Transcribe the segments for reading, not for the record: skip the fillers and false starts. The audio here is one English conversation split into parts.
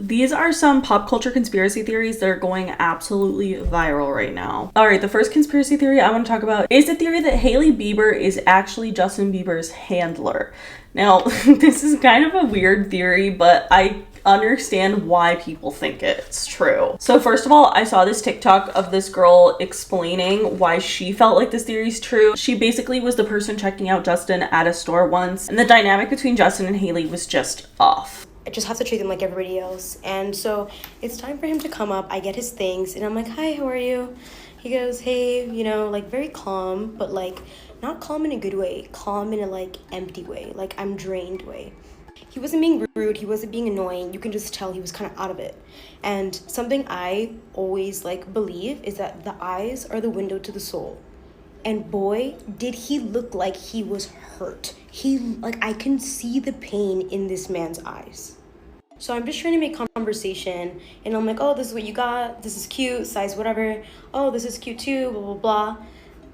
these are some pop culture conspiracy theories that are going absolutely viral right now. All right, the first conspiracy theory I want to talk about is the theory that Hailey Bieber is actually Justin Bieber's handler. Now, this is kind of a weird theory, but I understand why people think it's true. So first of all, I saw this TikTok of this girl explaining why she felt like this theory is true. She basically was the person checking out Justin at a store once, and the dynamic between Justin and Hailey was just off. I just have to treat him like everybody else. And so it's time for him to come up. I get his things and I'm like, hi, how are you? He goes, hey, you know, like very calm, but like not calm in a good way, calm in a like empty way, like I'm drained way. He wasn't being rude, he wasn't being annoying, you can just tell he was kind of out of it. And something I always like believe is that the eyes are the window to the soul. And boy, did he look like he was hurt. I can see the pain in this man's eyes. So I'm just trying to make conversation and I'm like, oh, this is what you got, this is cute, size whatever, oh, this is cute too, blah, blah, blah.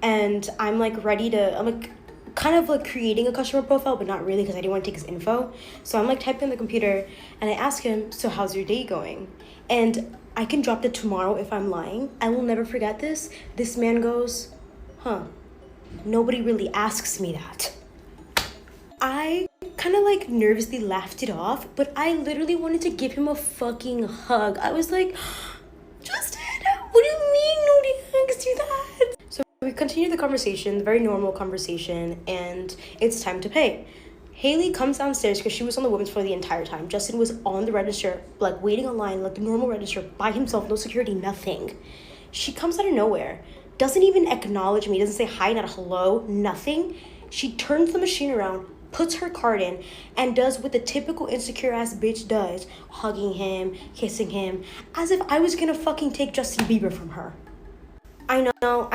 And I'm like I'm like kind of like creating a customer profile, but not really because I didn't want to take his info. So I'm like typing on the computer and I ask him, so how's your day going? And I can drop it tomorrow if I'm lying. I will never forget this. This man goes, nobody really asks me that. I kind of like nervously laughed it off, but I literally wanted to give him a fucking hug. I was like, Justin, what do you mean nobody asks you that? So we continued the conversation, the very normal conversation, and it's time to pay. Hailey comes downstairs because she was on the women's floor the entire time. Justin was on the register, like waiting in line, like the normal register, by himself, no security, nothing. She comes out of nowhere, doesn't even acknowledge me, doesn't say hi, not a hello, nothing. She turns the machine around, puts her card in, and does what the typical insecure ass bitch does, hugging him, kissing him, as if I was gonna fucking take Justin Bieber from her. I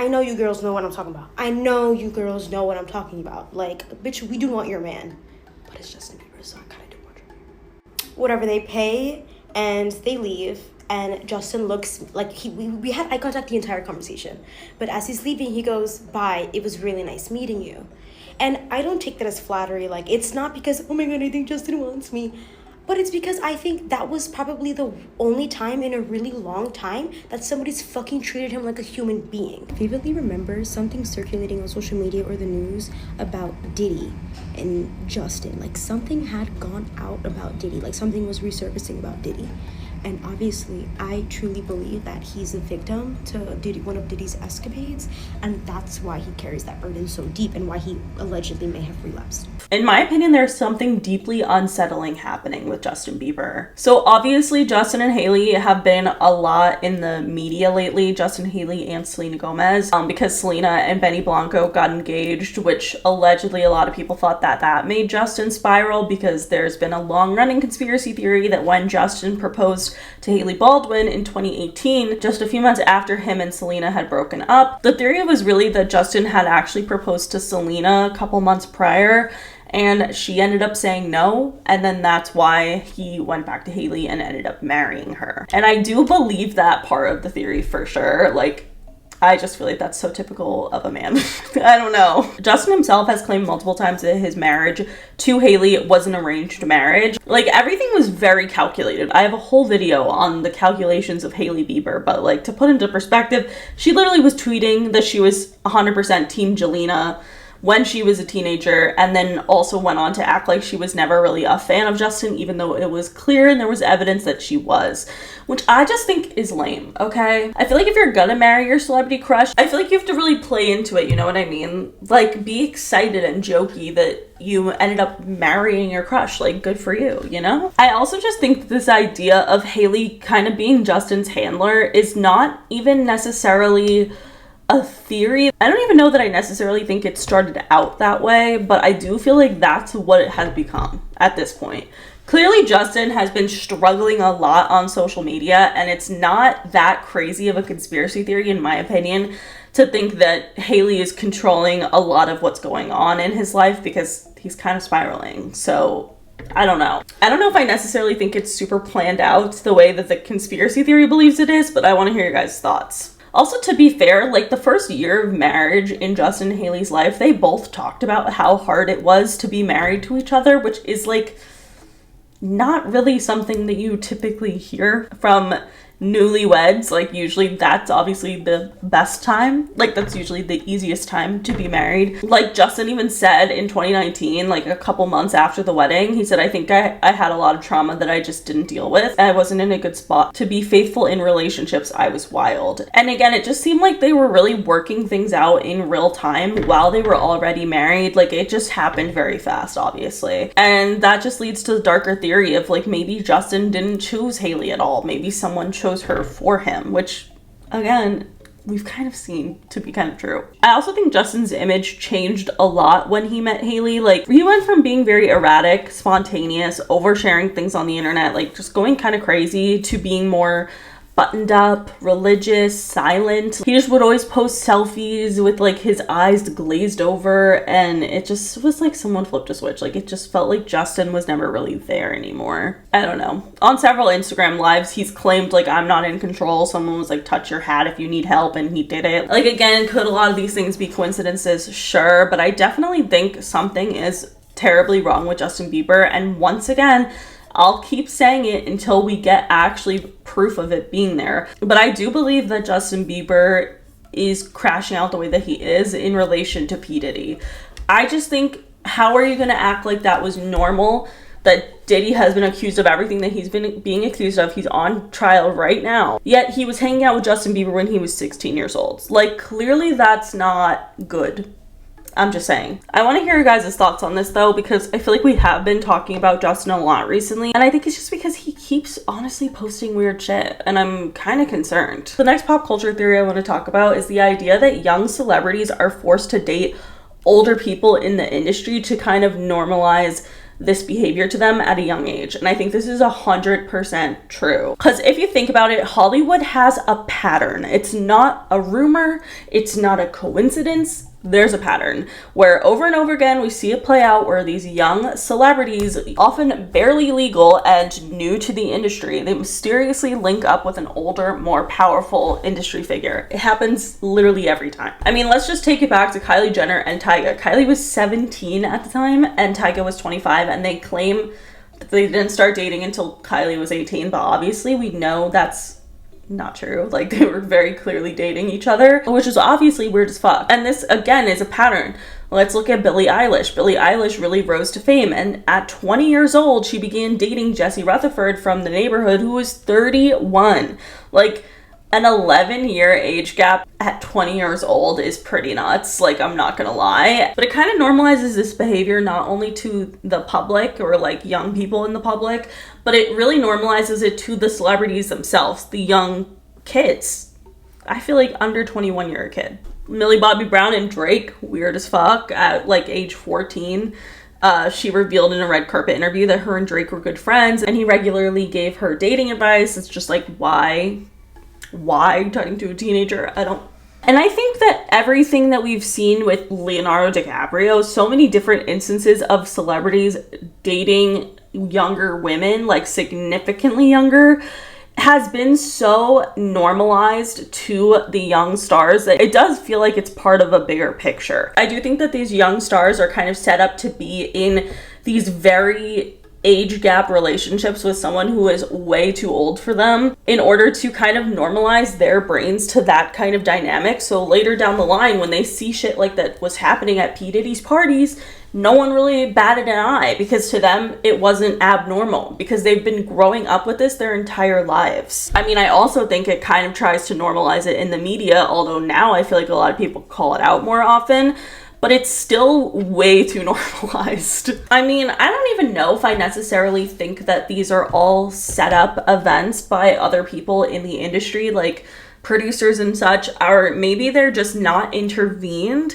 know you girls know what I'm talking about. I know you girls know what I'm talking about. Like, bitch, we do want your man. But it's Justin Bieber, so I kind of do want your man. Whatever, they pay, and they leave, and Justin looks like we had eye contact the entire conversation. But as he's leaving, he goes, bye, it was really nice meeting you. And I don't take that as flattery. Like, it's not because, oh my god, I think Justin wants me. But it's because I think that was probably the only time in a really long time that somebody's fucking treated him like a human being. Vividly remember something circulating on social media or the news about Diddy and Justin. Like, something had gone out about Diddy. Like, something was resurfacing about Diddy. And obviously, I truly believe that he's a victim to one of Diddy's escapades, and that's why he carries that burden so deep and why he allegedly may have relapsed. In my opinion, there's something deeply unsettling happening with Justin Bieber. So obviously, Justin and Hailey have been a lot in the media lately, Justin, Hailey, and Selena Gomez, because Selena and Benny Blanco got engaged, which allegedly a lot of people thought that made Justin spiral, because there's been a long-running conspiracy theory that when Justin proposed to Hailey Baldwin in 2018, just a few months after him and Selena had broken up, the theory was really that Justin had actually proposed to Selena a couple months prior, and she ended up saying no, and then that's why he went back to Hailey and ended up marrying her. And I do believe that part of the theory for sure. Like, I just feel like that's so typical of a man. I don't know. Justin himself has claimed multiple times that his marriage to Hailey was an arranged marriage. Like, everything was very calculated. I have a whole video on the calculations of Hailey Bieber, but like, to put into perspective, she literally was tweeting that she was 100% Team Jelena when she was a teenager, and then also went on to act like she was never really a fan of Justin, even though it was clear and there was evidence that she was, which I just think is lame, okay? I feel like if you're gonna marry your celebrity crush, I feel like you have to really play into it, you know what I mean? Like, be excited and jokey that you ended up marrying your crush. Like, good for you, you know? I also just think this idea of Hailey kind of being Justin's handler is not even necessarily a theory. I don't even know that I necessarily think it started out that way, but I do feel like that's what it has become at this point. Clearly, Justin has been struggling a lot on social media, and it's not that crazy of a conspiracy theory, in my opinion, to think that Hailey is controlling a lot of what's going on in his life, because he's kind of spiraling. So I don't know. I don't know if I necessarily think it's super planned out the way that the conspiracy theory believes it is, but I want to hear your guys' thoughts. Also, to be fair, like, the first year of marriage in Justin and Hailey's life, they both talked about how hard it was to be married to each other, which is, like, not really something that you typically hear from newlyweds. Like, usually that's obviously the best time. Like, that's usually the easiest time to be married. Like, Justin even said in 2019, like a couple months after the wedding, he said, I think I had a lot of trauma that I just didn't deal with. I wasn't in a good spot to be faithful in relationships. I was wild. And again, it just seemed like they were really working things out in real time while they were already married. Like, it just happened very fast, obviously. And that just leads to the darker theory of, like, maybe Justin didn't choose Hailey at all. Maybe someone chose her for him, which, again, we've kind of seen to be kind of true. I also think Justin's image changed a lot when he met Hailey. Like, he went from being very erratic, spontaneous, oversharing things on the internet, like just going kind of crazy, to being more buttoned up, religious, silent. He just would always post selfies with like his eyes glazed over, and it just was like someone flipped a switch. Like, it just felt like Justin was never really there anymore. I don't know. On several Instagram lives, he's claimed like, I'm not in control. Someone was like, touch your hat if you need help, and he did it. Like, again, could a lot of these things be coincidences? Sure, but I definitely think something is terribly wrong with Justin Bieber, and once again, I'll keep saying it until we get actually proof of it being there. But I do believe that Justin Bieber is crashing out the way that he is in relation to P. Diddy. I just think, how are you going to act like that was normal? That Diddy has been accused of everything that he's been being accused of. He's on trial right now. Yet he was hanging out with Justin Bieber when he was 16 years old. Like, clearly that's not good. I'm just saying. I want to hear your guys' thoughts on this though, because I feel like we have been talking about Justin a lot recently, and I think it's just because he keeps honestly posting weird shit, and I'm kind of concerned. The next pop culture theory I want to talk about is the idea that young celebrities are forced to date older people in the industry to kind of normalize this behavior to them at a young age. And I think this is 100% true. Because if you think about it, Hollywood has a pattern. It's not a rumor. It's not a coincidence. There's a pattern where over and over again we see it play out, where these young celebrities, often barely legal and new to the industry, they mysteriously link up with an older, more powerful industry figure. It happens literally every time. I mean, let's just take it back to Kylie Jenner and Tyga. Kylie was 17 at the time and Tyga was 25, and they claim that they didn't start dating until Kylie was 18, but obviously we know that's not true. Like, they were very clearly dating each other, which is obviously weird as fuck. And this again is a pattern. Let's look at Billie Eilish. Billie Eilish really rose to fame, and at 20 years old she began dating Jesse Rutherford from The Neighborhood, who was 31. Like, an 11-year age gap at 20 years old is pretty nuts, like, I'm not gonna lie. But it kind of normalizes this behavior not only to the public or like young people in the public, but it really normalizes it to the celebrities themselves, the young kids. I feel like under 21 you're a kid. Millie Bobby Brown and Drake, weird as fuck, at like age 14. She revealed in a red carpet interview that her and Drake were good friends, and he regularly gave her dating advice. It's just like, why talking to a teenager? I don't. And I think that everything that we've seen with Leonardo DiCaprio, so many different instances of celebrities dating younger women, like significantly younger, has been so normalized to the young stars that it does feel like it's part of a bigger picture. I do think that these young stars are kind of set up to be in these very age gap relationships with someone who is way too old for them in order to kind of normalize their brains to that kind of dynamic. So later down the line, when they see shit like that was happening at P. Diddy's parties, no one really batted an eye, because to them it wasn't abnormal, because they've been growing up with this their entire lives. I mean, I also think it kind of tries to normalize it in the media, although now I feel like a lot of people call it out more often. But it's still way too normalized. I mean, I don't even know if I necessarily think that these are all set up events by other people in the industry, like producers and such, or maybe they're just not intervened.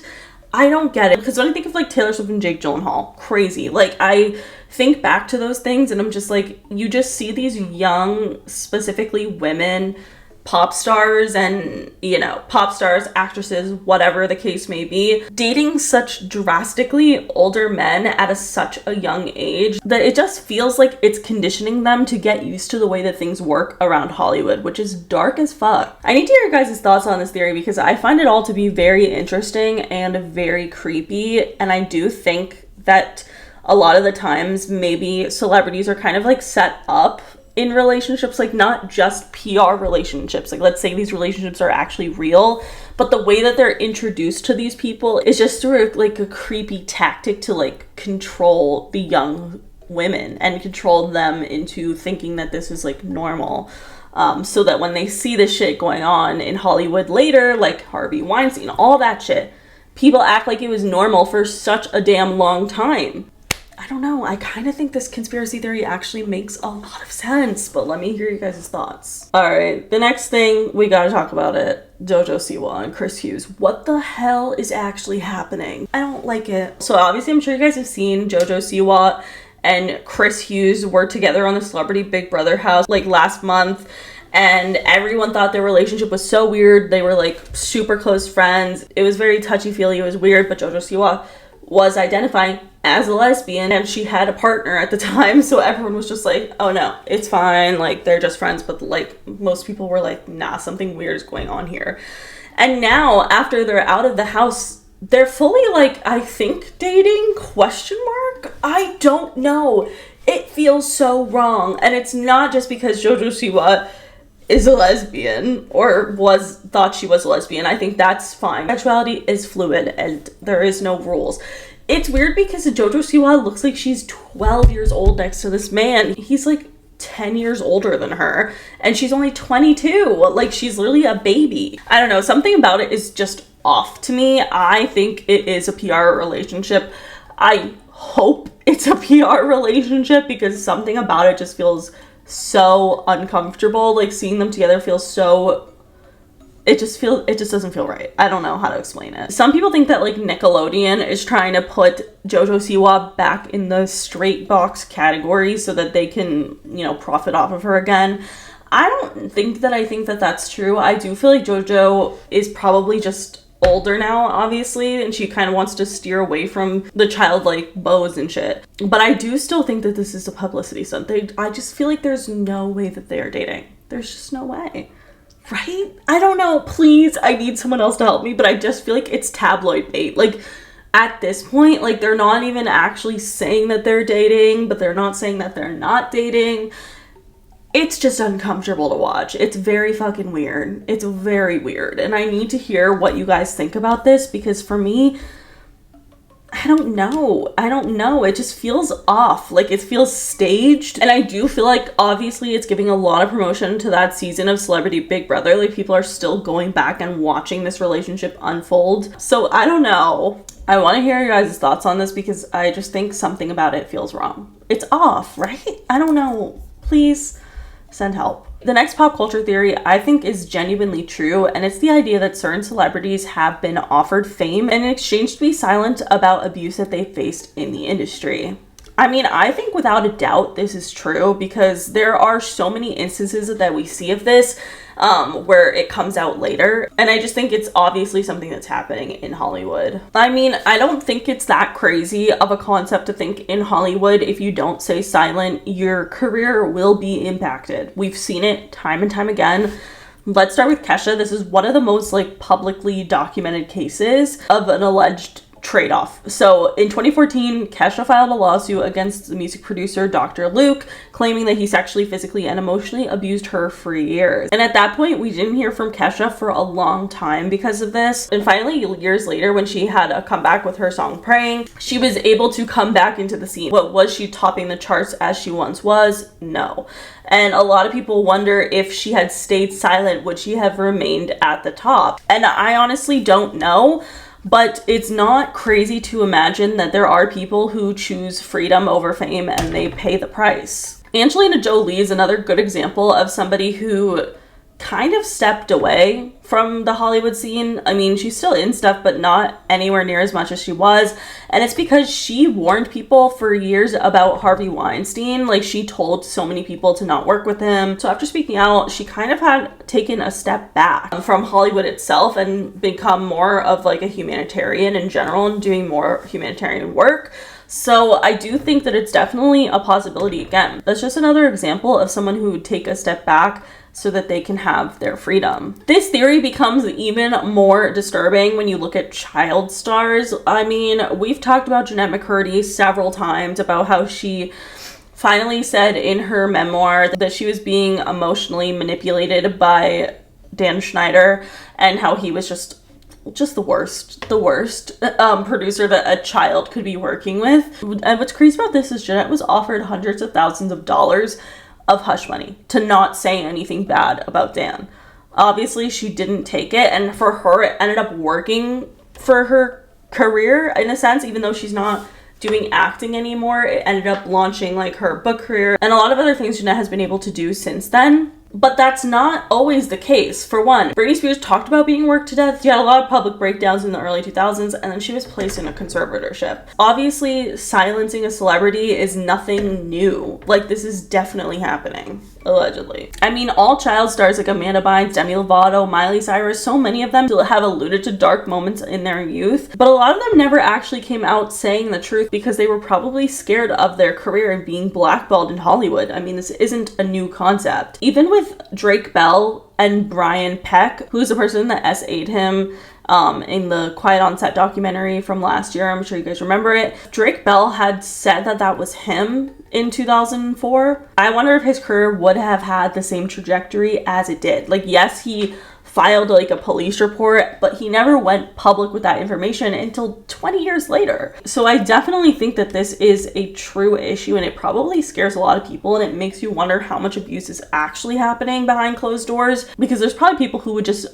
I don't get it. Because when I think of like Taylor Swift and Jake Gyllenhaal, crazy. Like, I think back to those things and I'm just like, you just see these young, specifically women, pop stars and, you know, pop stars, actresses, whatever the case may be, dating such drastically older men at such a young age that it just feels like it's conditioning them to get used to the way that things work around Hollywood, which is dark as fuck. I need to hear your guys' thoughts on this theory because I find it all to be very interesting and very creepy, and I do think that a lot of the times maybe celebrities are kind of like set up in relationships, like not just PR relationships. Like let's say these relationships are actually real, but the way that they're introduced to these people is just through like a creepy tactic to like control the young women and control them into thinking that this is like normal. So that when they see this shit going on in Hollywood later, like Harvey Weinstein, all that shit, people act like it was normal for such a damn long time. I don't know. I kind of think this conspiracy theory actually makes a lot of sense, but let me hear you guys' thoughts. All right, the next thing, we gotta talk about it. JoJo Siwa and Chris Hughes. What the hell is actually happening? I don't like it. So obviously, I'm sure you guys have seen JoJo Siwa and Chris Hughes were together on the Celebrity Big Brother house like last month. And everyone thought their relationship was so weird. They were like super close friends. It was very touchy-feely. It was weird, but JoJo Siwa was identifying as a lesbian and she had a partner at the time, so everyone was just like, oh no, it's fine, like they're just friends. But like most people were like, nah, something weird is going on here. And now after they're out of the house, they're fully like, I think dating, ? I don't know. It feels so wrong. And it's not just because JoJo Siwa is a lesbian or thought she was a lesbian. I think that's fine. Sexuality is fluid and there is no rules. It's weird because JoJo Siwa looks like she's 12 years old next to this man. He's like 10 years older than her and she's only 22. Like she's literally a baby. I don't know. Something about it is just off to me. I think it is a PR relationship. I hope it's a PR relationship because something about it just feels so uncomfortable. Like seeing them together feels so, it just doesn't feel right. I don't know how to explain it. Some people think that like Nickelodeon is trying to put JoJo Siwa back in the straight box category so that they can, you know, profit off of her again. I don't think that that's true. I do feel like JoJo is probably just older now, obviously, and she kind of wants to steer away from the childlike bows and shit. But I do still think that this is a publicity stunt. I just feel like there's no way that they are dating. There's just no way. Right? I don't know. Please, I need someone else to help me, but I just feel like it's tabloid bait. Like, at this point, like, they're not even actually saying that they're dating, but they're not saying that they're not dating. It's just uncomfortable to watch. It's very fucking weird. It's very weird. And I need to hear what you guys think about this because for me, I don't know. It just feels off. Like it feels staged. And I do feel like obviously it's giving a lot of promotion to that season of Celebrity Big Brother. Like people are still going back and watching this relationship unfold. So I don't know. I want to hear your guys' thoughts on this because I just think something about it feels wrong. It's off, right? I don't know. Please send help. The next pop culture theory I think is genuinely true, and it's the idea that certain celebrities have been offered fame in exchange to be silent about abuse that they faced in the industry. I mean, I think without a doubt this is true because there are so many instances that we see of this where it comes out later. And I just think it's obviously something that's happening in Hollywood. I mean, I don't think it's that crazy of a concept to think in Hollywood, if you don't stay silent, your career will be impacted. We've seen it time and time again. Let's start with Kesha. This is one of the most like publicly documented cases of an alleged trade-off. So in 2014, Kesha filed a lawsuit against the music producer Dr. Luke, claiming that he sexually, physically, and emotionally abused her for years. And at that point, we didn't hear from Kesha for a long time because of this. And finally, years later, when she had a comeback with her song Praying, she was able to come back into the scene. But was she topping the charts as she once was? No. And a lot of people wonder if she had stayed silent, would she have remained at the top? And I honestly don't know. But it's not crazy to imagine that there are people who choose freedom over fame and they pay the price. Angelina Jolie is another good example of somebody who kind of stepped away from the Hollywood scene. I mean, she's still in stuff, but not anywhere near as much as she was. And it's because she warned people for years about Harvey Weinstein. Like, she told so many people to not work with him. So after speaking out, she kind of had taken a step back from Hollywood itself and become more of like a humanitarian in general and doing more humanitarian work. So I do think that it's definitely a possibility. Again, that's just another example of someone who would take a step back so that they can have their freedom. This theory becomes even more disturbing when you look at child stars. I mean, we've talked about Jeanette McCurdy several times about how she finally said in her memoir that she was being emotionally manipulated by Dan Schneider, and how he was just the worst producer that a child could be working with. And what's crazy about this is Jeanette was offered hundreds of thousands of dollars of hush money to not say anything bad about Dan. Obviously, she didn't take it, and for her, it ended up working for her career in a sense, even though she's not doing acting anymore. It ended up launching like her book career and a lot of other things Jeanette has been able to do since then. But that's not always the case. For one, Britney Spears talked about being worked to death. She had a lot of public breakdowns in the early 2000s, and then she was placed in a conservatorship. Obviously, silencing a celebrity is nothing new. Like, this is definitely happening, allegedly. I mean, all child stars like Amanda Bynes, Demi Lovato, Miley Cyrus, so many of them have alluded to dark moments in their youth, but a lot of them never actually came out saying the truth because they were probably scared of their career and being blackballed in Hollywood. I mean, this isn't a new concept. Even with Drake Bell and Brian Peck, who's the person that SA'd him in the Quiet on Set documentary from last year. I'm sure you guys remember it. Drake Bell had said that that was him in 2004. I wonder if his career would have had the same trajectory as it did. Like, yes, he filed like a police report, but he never went public with that information until 20 years later. So I definitely think that this is a true issue, and it probably scares a lot of people, and it makes you wonder how much abuse is actually happening behind closed doors, because there's probably people who would just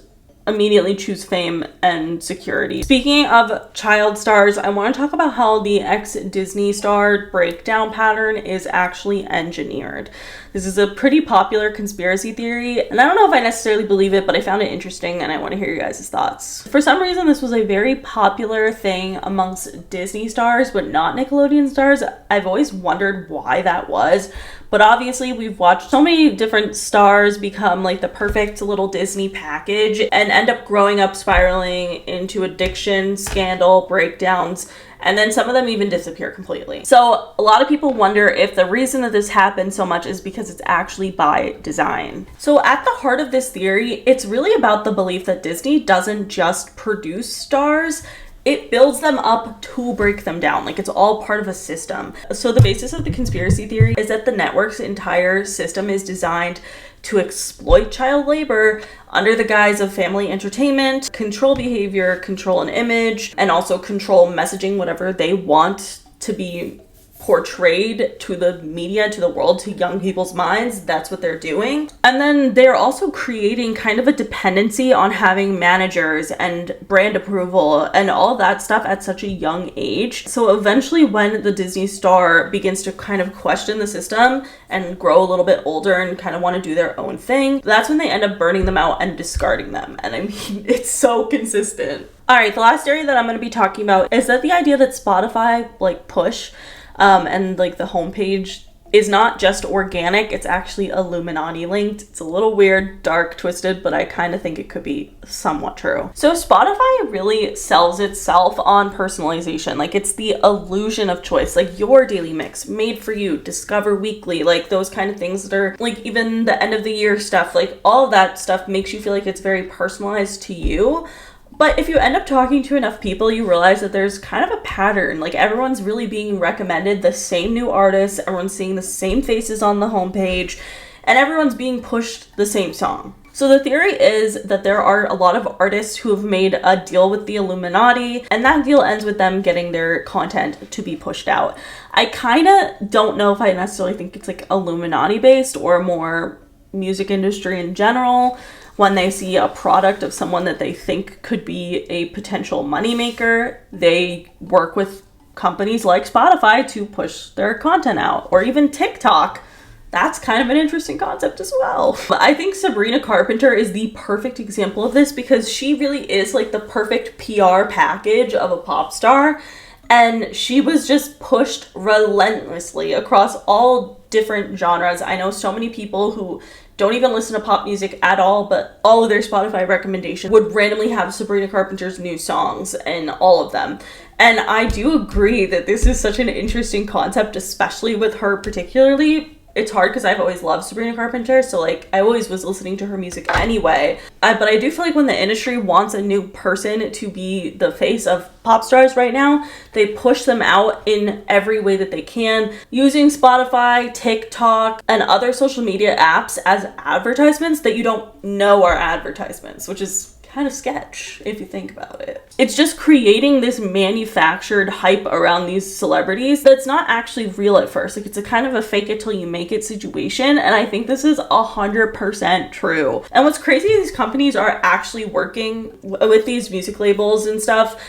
immediately choose fame and security. Speaking of child stars, I want to talk about how the ex-Disney star breakdown pattern is actually engineered. This is a pretty popular conspiracy theory, and I don't know if I necessarily believe it, but I found it interesting and I want to hear your guys' thoughts. For some reason, this was a very popular thing amongst Disney stars, but not Nickelodeon stars. I've always wondered why that was. But obviously, we've watched so many different stars become like the perfect little Disney package and end up growing up spiraling into addiction, scandal, breakdowns, and then some of them even disappear completely. So a lot of people wonder if the reason that this happens so much is because it's actually by design. So at the heart of this theory, it's really about the belief that Disney doesn't just produce stars, it builds them up to break them down. Like, it's all part of a system. So the basis of the conspiracy theory is that the network's entire system is designed to exploit child labor under the guise of family entertainment, control behavior, control an image, and also control messaging, whatever they want to be portrayed to the media, to the world, to young people's minds. That's what they're doing. And then they're also creating kind of a dependency on having managers and brand approval and all that stuff at such a young age. So eventually, when the Disney star begins to kind of question the system and grow a little bit older and kind of want to do their own thing, that's when they end up burning them out and discarding them. And I mean, it's so consistent. All right, the last area that I'm going to be talking about is that the idea that Spotify, like, push and like the homepage is not just organic, it's actually Illuminati linked. It's a little weird, dark, twisted, but I kind of think it could be somewhat true. So Spotify really sells itself on personalization. Like, it's the illusion of choice, like your daily mix, made for you, discover weekly, like those kind of things that are like even the end of the year stuff, like all of that stuff makes you feel like it's very personalized to you. But if you end up talking to enough people, you realize that there's kind of a pattern. Like, everyone's really being recommended the same new artists, everyone's seeing the same faces on the homepage, and everyone's being pushed the same song. So the theory is that there are a lot of artists who have made a deal with the Illuminati, and that deal ends with them getting their content to be pushed out. I kind of don't know if I necessarily think it's like Illuminati based or more music industry in general. When they see a product of someone that they think could be a potential moneymaker, they work with companies like Spotify to push their content out, or even TikTok. That's kind of an interesting concept as well. But I think Sabrina Carpenter is the perfect example of this because she really is like the perfect PR package of a pop star. And she was just pushed relentlessly across all different genres. I know so many people who don't even listen to pop music at all, but all of their Spotify recommendations would randomly have Sabrina Carpenter's new songs in all of them. And I do agree that this is such an interesting concept, especially with her particularly. It's hard because I've always loved Sabrina Carpenter, so like I always was listening to her music anyway. But I do feel like when the industry wants a new person to be the face of pop stars right now, they push them out in every way that they can, using Spotify, TikTok, and other social media apps as advertisements that you don't know are advertisements, which is kind of sketch if you think about it. It's just creating this manufactured hype around these celebrities that's not actually real at first. Like, it's a kind of a fake it till you make it situation, and I think this is 100% true. And what's crazy is these companies are actually working with these music labels and stuff.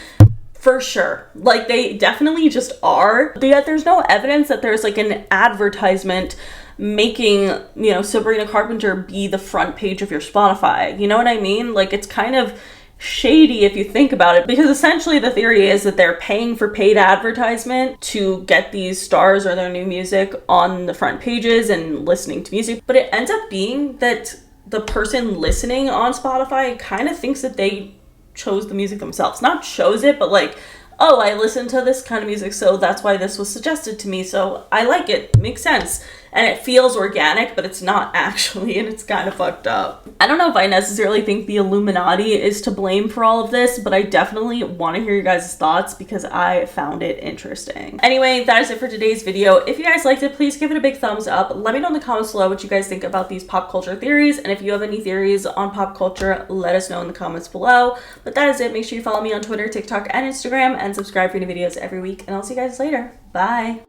For sure. Like, they definitely just are. But yet there's no evidence that there's like an advertisement making, you know, Sabrina Carpenter be the front page of your Spotify. You know what I mean? Like, it's kind of shady if you think about it, because essentially the theory is that they're paying for paid advertisement to get these stars or their new music on the front pages and listening to music. But it ends up being that the person listening on Spotify kind of thinks that they chose the music themselves. Not chose it, but like, oh, I listen to this kind of music, so that's why this was suggested to me, so I like it. Makes sense. And it feels organic, but it's not actually, and it's kind of fucked up. I don't know if I necessarily think the Illuminati is to blame for all of this, but I definitely want to hear your guys' thoughts because I found it interesting. Anyway, that is it for today's video. If you guys liked it, please give it a big thumbs up. Let me know in the comments below what you guys think about these pop culture theories, and if you have any theories on pop culture, let us know in the comments below. But that is it. Make sure you follow me on Twitter, TikTok, and Instagram, and subscribe for new videos every week, and I'll see you guys later. Bye!